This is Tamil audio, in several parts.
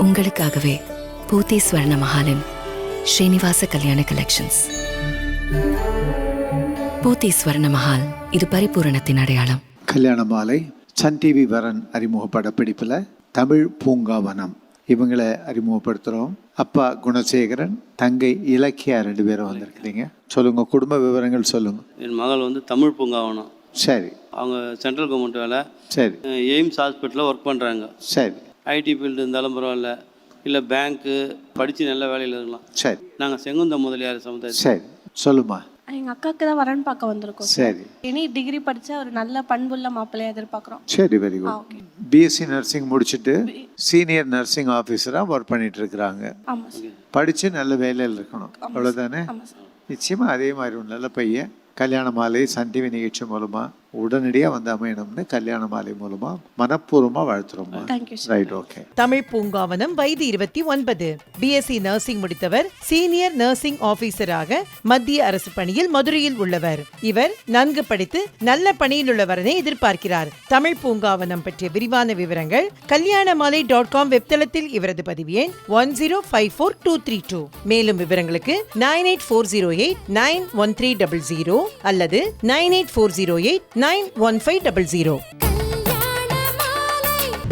உங்களுக்காகவே பூத்தி ஸ்வர்ண மஹாலின் ஸ்ரீனிவாச கல்யாண கலெக்ஷன்ஸ். பூத்தி ஸ்வர்ண மஹால், இது பரிபூரணத்தின் அடையாளம். கல்யாண மாலை சன் டிவி வரன் அறிமுக படப்பிடிப்பில் தமிழ் பூங்காவனம் இவங்களை அறிமுகப்படுத்துகிறோம். அப்பா குணசேகரன், தங்கை இலக்கியா 2 பேரும் வந்திருக்கிறீங்க. சொல்லுங்கள், குடும்ப விவரங்கள் சொல்லுங்கள். என் மகள் வந்து தமிழ் பூங்காவனம். சரி. அவங்க சென்ட்ரல் கவர்மெண்ட் வேலை. சரி. எய்ம்ஸ் ஹாஸ்பிட்டலில் ஒர்க் பண்ணுறாங்க. சரி. ஐடி ஃபீல்டு இருந்தாலும் பரவாயில்ல, இல்லை பேங்க்கு படித்து நல்ல வேலையில் இருக்கலாம். சரி. நாங்கள் செங்குந்த முதலியார் சமுதாயம். சரி, சொல்லுமா. எங்கள் அக்காவுக்கு தான் வரன் பார்க்க வந்திருக்கோம். சரி. இனி டிகிரி படித்தா ஒரு நல்ல பண்புள்ள மாப்பிள்ளையை எதிர்பார்க்குறோம். சரி, வெரி குட். பிஎஸ்சி நர்சிங் முடிச்சுட்டு சீனியர் நர்சிங் ஆஃபீஸராக ஒர்க் பண்ணிட்டு இருக்கிறாங்க. ஆமாம் சார். படித்து நல்ல வேலையில் இருக்கணும், அவ்வளோதானே? நிச்சயமாக அதே மாதிரி ஒரு நல்ல பையன் கல்யாண மாலை சன் டிவி நிகழ்ச்சி மூலமாக உடனடியாக வந்து அமையணும்னு கல்யாண மாலை மூலமாக மனப்பூர்வமாக வாழ்த்துறோம். Right, okay. தமிழ் பூங்காவனம், வயது 29, பிஎஸ்சி நர்சிங் முடித்தவர், சீனியர் நர்சிங் ஆபீசராக மத்திய அரசு பணியில் மதுரையில் உள்ளவர். இவர் நன்கு படித்து நல்ல பணியில் உள்ளவரனை எதிர்பார்க்கிறார். தமிழ் பூங்காவனம் பற்றிய விரிவான விவரங்கள் kalyanamaalai.com வெப்தளத்தில் இவரது பதிவு எண் 1054-232. மேலும் விவரங்களுக்கு 9840891300 அல்லது 9840891500.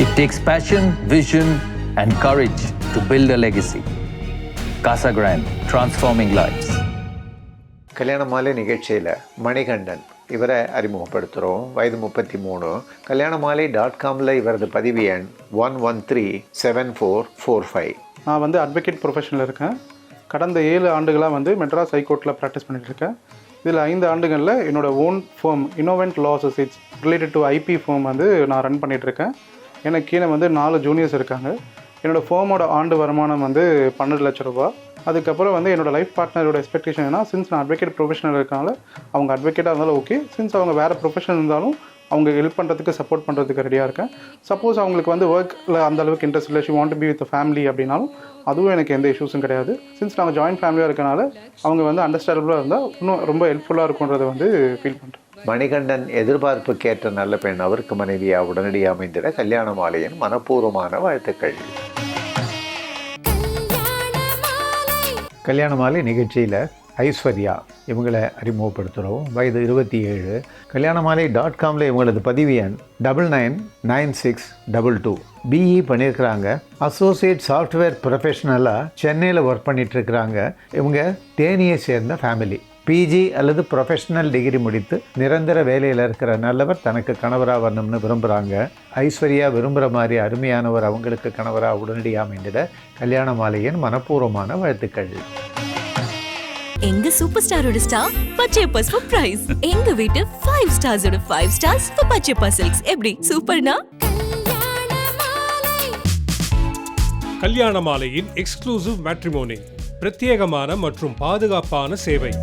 It takes passion, vision and courage to build a legacy. Casa Grande, transforming lives. கல்யாண மாலை நிகழ்ச்சியில் மணிகண்டன் இவரை அறிமுகப்படுத்துகிறோம். வயது 33. kalyanamaalai.comல இவரது பதிவு எண் 1137445. நான் வந்து அட்வொகேட் ப்ரொஃபஷனில் இருக்கேன். கடந்த 7 ஆண்டுகளாக வந்து மெட்ராஸ் ஹைகோர்ட்டில் ப்ராக்டிஸ் பண்ணிகிட்ருக்கேன். இதில் 5 ஆண்டுகளில் என்னோடய own firm Innovent Law Associates related to IP firm வந்து நான் ரன் பண்ணிகிட்ருக்கேன். எனக்கு கீழே வந்து 4 ஜூனியர்ஸ் இருக்காங்க. என்னோடய ஃபேமோட ஆண்டு வருமானம் வந்து 12 லட்ச ரூபா. அதுக்கப்புறம் வந்து என்னோடய லைஃப் பார்ட்னரோட எக்ஸ்பெக்டேஷன் ஏன்னா, சின்ஸ் நான் அட்வொகேட் ப்ரொஃபஷனல் இருக்கனால அவங்க அட்வொகேட்டாக இருந்தாலும் ஓகே, சின்ஸ் அவங்க வேறு ப்ரொஃபஷன் இருந்தாலும் அவங்க ஹெல்ப் பண்ணுறதுக்கு சப்போர்ட் பண்ணுறதுக்கு ரெடியாக இருக்கேன். சப்போஸ் அவங்களுக்கு வந்து ஒர்க்கில் அந்த அளவுக்கு இன்ட்ரெஸ்ட் இல்லை, she want to be with family அப்படின்னாலும் அதுவும் எனக்கு எந்த இஷ்யூஸும் கிடையாது. சின்ஸ் நாங்கள் ஜாயின்ட் ஃபேமிலியாக இருக்கனால அவங்க வந்து அண்டர்ஸ்டாண்டபுளாக இருந்தால் இன்னும் ரொம்ப ஹெல்ப்ஃபுல்லாக இருக்குன்றதை வந்து ஃபீல் பண்ணுறேன். மணிகண்டன் எதிர்பார்ப்புக்கேற்ற நல்ல பெண் அவருக்கு மனைவியாக உடனடியாக அமைந்திட கல்யாண மாலையின் மனப்பூர்வமான வாழ்த்துக்கள். கல்யாண மாலை நிகழ்ச்சியில் ஐஸ்வர்யா இவங்களை அறிமுகப்படுத்துகிறோம். வயது 27. kalyanamaalai.comல இவங்களது பதிவு எண் 999622. பிஇ பண்ணியிருக்கிறாங்க. அசோசியேட் சாஃப்ட்வேர் ப்ரொஃபஷனலாக சென்னையில் ஒர்க் பண்ணிகிட்ருக்கிறாங்க. இவங்க தேனியை சேர்ந்த ஃபேமிலி. பிஜி அல்லது ப்ரொஃபஷனல் டிகிரி முடித்து நிரந்தர வேலையில் இருக்கிற நல்லவர் தனக்கு கணவராக வரணும்னு விரும்புகிறாங்க. ஐஸ்வர்யா விரும்புகிற மாதிரி அருமையானவர் அவங்களுக்கு கணவராக உடனடியாக அமைந்திட கல்யாண மாலையின் மனப்பூர்வமான வாழ்த்துக்கள். எங்க சூப்பர் ஸ்டாரோட ஸ்டார் பச்சையப்பா சர்ப்ரைஸ். எங்க வீட்டு 5 ஸ்டார்ஸோட 5 ஸ்டார்ஸ் for பச்சையப்பா சில்க்ஸ். எப்படி சூப்பர்னா? கல்யாண மாலையின் எக்ஸ்க்ளூசிவ் மேட்ரிமோனி, பிரத்யேகமான மற்றும் பாதுகாப்பான சேவை.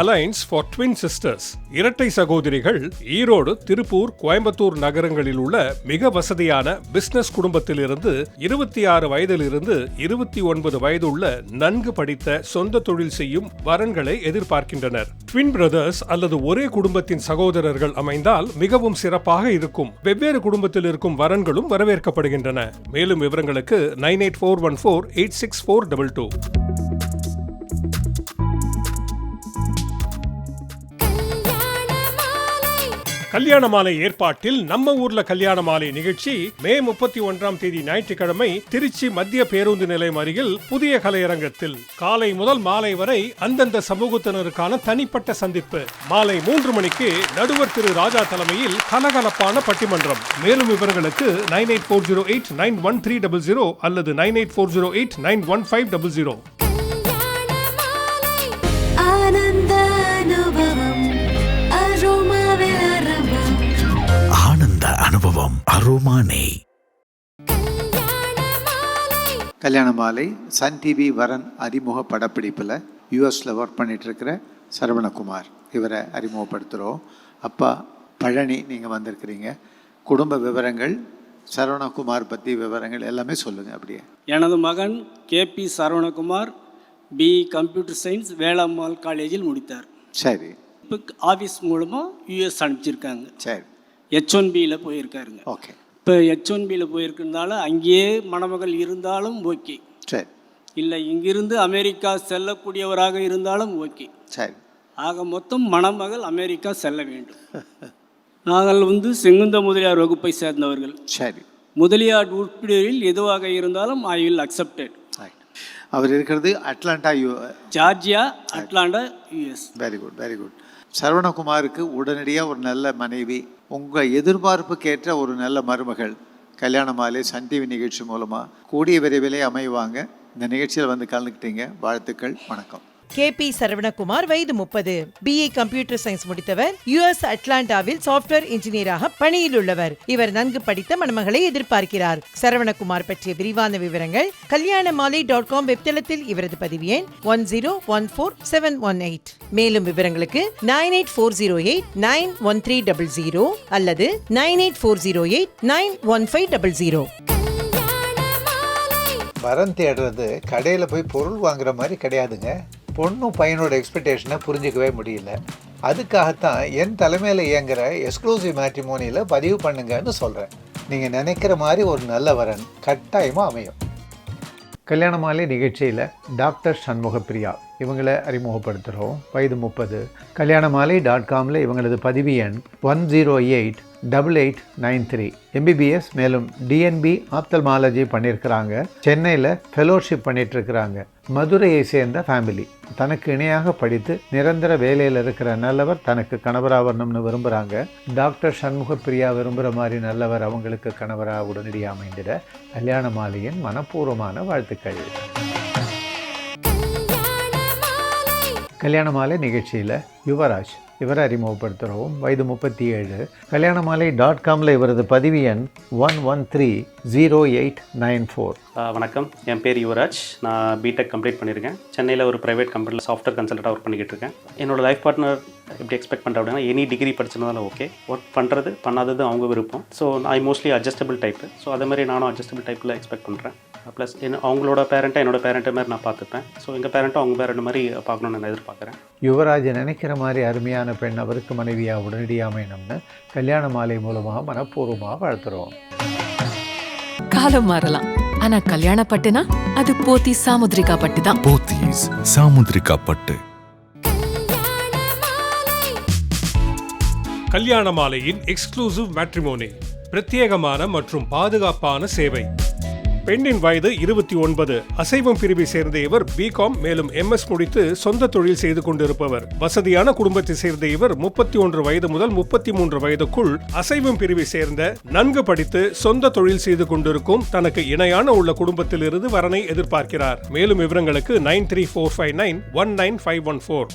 அலைன்ஸ் ஃபார் ட்வின் சிஸ்டர்ஸ், இரட்டை சகோதரிகள். ஈரோடு, திருப்பூர், கோயம்புத்தூர் நகரங்களில் உள்ள மிக வசதியான பிசினஸ் குடும்பத்திலிருந்து 26 வயதிலிருந்து 29 வயது உள்ள நன்கு படித்த சொந்த தொழில் செய்யும் வரன்களை எதிர்பார்க்கின்றனர். ட்வின் பிரதர்ஸ் அல்லது ஒரே குடும்பத்தின் சகோதரர்கள் அமைந்தால் மிகவும் சிறப்பாக இருக்கும். வெவ்வேறு குடும்பத்தில் இருக்கும் வரன்களும் வரவேற்கப்படுகின்றன. மேலும் விவரங்களுக்கு 9841486422. கல்யாண மாலை ஏற்பாட்டில் நம்ம ஊர்ல கல்யாண மாலை நிகழ்ச்சி மே 31ஆம் தேதி ஞாயிற்றுக்கிழமை திருச்சி மத்திய பேருந்து நிலையம் அருகில் புதிய கலையரங்கத்தில் காலை முதல் மாலை வரை அந்தந்த சமூகத்தினருக்கான தனிப்பட்ட சந்திப்பு. மாலை 3 மணிக்கு நடுவர் திரு ராஜா தலைமையில் கலகலப்பான பட்டிமன்றம். மேலும் விவரங்களுக்கு 9840891300 அல்லது 9840891500. ஆனந்த அனுபவம் அரோமானே. கல்யாண மாலை சன் டிவி வரன் அறிமுக படப்பிடிப்பில் யூஎஸில் ஒர்க் பண்ணிகிட்ருக்கிற சரவணகுமார் இவரை அறிமுகப்படுத்துகிறோம். அப்பா பழனி நீங்கள் வந்திருக்கிறீங்க. குடும்ப விவரங்கள், சரவணகுமார் பற்றி விவரங்கள் எல்லாமே சொல்லுங்கள். அப்படியே. எனது மகன் KP Saravanakumar BE computer science Velammal காலேஜில் முடித்தார். சரி. இப்போ ஆஃபீஸ் மூலமாக யூஎஸ் அனுப்பிச்சிருக்காங்க. சரி. H1Bயில் போயிருக்காருங்க. ஓகே. இப்போ H1Bயில் போயிருக்கிறதுனால அங்கேயே மணமகள் இருந்தாலும் ஓகே. சரி. இல்லை இங்கிருந்து அமெரிக்கா செல்லக்கூடியவராக இருந்தாலும் ஓகே. சரி. ஆக மொத்தம் மணமகள் அமெரிக்கா செல்ல வேண்டும். நாங்கள் செங்குந்த முதலியார் வகுப்பை சேர்ந்தவர்கள். சரி. முதலியார் உறுப்பினரில் எதுவாக இருந்தாலும் ஐ வில் அக்செப்டட். அவர் இருக்கிறது Atlanta, Georgia, Atlanta, US. Very good, very good. சரவணகுமாருக்கு உடனடியாக ஒரு நல்ல மனைவி, உங்கள் எதிர்பார்ப்புக்கேற்ற ஒரு நல்ல மருமகள் கல்யாண மாலை சன் டிவி நிகழ்ச்சி மூலமாக கூடிய விரைவிலே அமைவாங்க. இந்த நிகழ்ச்சியில் வந்து கலந்துக்கிட்டீங்க, வாழ்த்துக்கள், வணக்கம். KP சரவணகுமார், வயது 30, BA கம்ப்யூட்டர் சயின்ஸ் முடித்தவர், US அட்லாண்டாவில் சாஃப்ட்வேர் இன்ஜினியராக பணியில் உள்ளவர். இவர் நன்கு படித்த மணமகளை எதிர்பார்க்கிறார். சரவணகுமார் பற்றிய விரிவான விவரங்கள் kalyanamali.com வெப்தளத்தில் இவரது பதிவு எண் 1014718. மேலும் விவரங்களுக்கு 9840891300 அல்லது 9840891500. வரன் தேடுறது கடையில் போய் பொருள் வாங்குற மாதிரி கிடையாதுங்க. பொண்ணும் பையனோட எக்ஸ்பெக்டேஷனை புரிஞ்சிக்கவே முடியல. அதுக்காகத்தான் என் தலைமையில் இயங்குகிற எக்ஸ்க்ளூசிவ் மேட்ரிமோனியில் பதிவு பண்ணுங்கன்னு சொல்கிறேன். நீங்கள் நினைக்கிற மாதிரி ஒரு நல்ல வரன் கட்டாயமாக அமையும். கல்யாண மாலை நிகழ்ச்சியில் டாக்டர் சண்முகப்பிரியா இவங்களை அறிமுகப்படுத்துகிறோம். வயது 30. kalyanamali.comல இவங்களது பதிவு எண் 1088893. MBBS மேலும் DNB ஆப்தல்மாலஜி பண்ணியிருக்கிறாங்க. சென்னையில் ஃபெலோஷிப் பண்ணிகிட்ருக்கிறாங்க. மதுரையை சேர்ந்த ஃபேமிலி. தனக்கு இணையாக படித்து நிரந்தர வேலையில் இருக்கிற நல்லவர் தனக்கு கணவராக வரணும்னு விரும்புகிறாங்க. டாக்டர் சண்முகப்பிரியா விரும்புகிற மாதிரி நல்லவர் அவங்களுக்கு கணவராக உடனடியாக அமைந்திட கல்யாண மாலையின் மனப்பூர்வமான வாழ்த்துக்கள். கல்யாண மாலை நிகழ்ச்சியில் யுவராஜ் இவரை அறிமுகப்படுத்துகிறோம். வயது 37. kalyanamali.comல இவரது பதிவு எண் 1130894. வணக்கம், என் பேர் யுவராஜ். நான் பிடெக் கம்ப்ளீட் பண்ணியிருக்கேன். சென்னையில் ஒரு ப்ரைவேட் கம்பெனியில் சாஃப்ட்வேர் கன்சல்டண்ட்டாக ஒர்க் பண்ணிக்கிட்டு இருக்கேன். என்னோடய லைஃப் பார்ட்னர் எப்படி எக்ஸ்பெக்ட் பண்ணுறேன் அப்படின்னா, எனி டிகிரி படிச்சிருந்தாலும் ஓகே, ஒர்க் பண்ணுறது பண்ணாதது அவங்க விருப்பம். So I mostly adjustable type. So அதே மாதிரி நானும் அட்ஜஸ்டபிள் டைப்பில் எக்ஸ்பெக்ட் பண்ணுறேன். ப்ளஸ் அவங்களோட பேரண்ட்டை என்னோடய பேரண்ட்டை மாதிரி நான் பார்த்துப்பேன். ஸோ எங்கள் பேரண்ட்டும் அவங்க பேரண்ட் மாதிரி பார்க்கணுன்னு நான் எதிர்பார்க்குறேன். யுவராஜ் நினைக்கிற மாதிரி அருமையான பெண் அவருக்கு மனைவியாக உடனடியாக அமையணும்னு கல்யாண மாலை மூலமாக மனப்பூர்வமாக வாழ்த்துறோம். காலம் மாறலாம், ஆனா கல்யாண பட்டுனா அது போத்தி சாமுத்ரிகா பட்டு தான். போத்தீஸ் சாமுத்ரிகா பட்டு. கல்யாண மாலையின் எக்ஸ்க்ளூசிவ் மேட்ரிமோனி, பிரத்யேகமான மற்றும் பாதுகாப்பான சேவை. பெண்ணின் வயது 29. அசைவம் பிரிவை சேர்ந்த இவர் BCom மேலும் MS முடித்து சொந்த தொழில் செய்து கொண்டிருப்பவர். வசதியான குடும்பத்தை சேர்ந்த இவர் 31 வயது முதல் 33 வயதுக்குள் அசைவம் பிரிவை சேர்ந்த நன்கு படித்து சொந்த தொழில் செய்து கொண்டிருக்கும் தனக்கு இணையான உள்ள குடும்பத்திலிருந்து வரனை எதிர்பார்க்கிறார். மேலும் விவரங்களுக்கு 9345919514.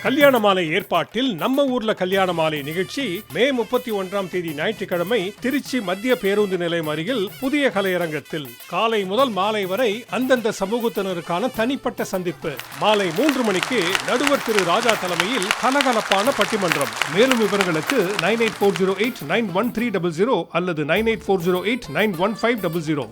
கல்யாண மாலை ஏற்பாட்டில் நம்ம ஊர்ல கல்யாண மாலை நிகழ்ச்சி மே 31ஆம் தேதி ஞாயிற்றுக்கிழமை திருச்சி மத்திய பேருந்து நிலையம் அருகில் புதிய கலையரங்கத்தில் காலை முதல் மாலை வரை அந்தந்த சமூகத்தினருக்கான தனிப்பட்ட சந்திப்பு. மாலை 3 மணிக்கு நடுவர் திரு ராஜா தலைமையில் கலகலப்பான பட்டிமன்றம். மேலும் விவரங்களுக்கு 9840891300 அல்லது 9840891500.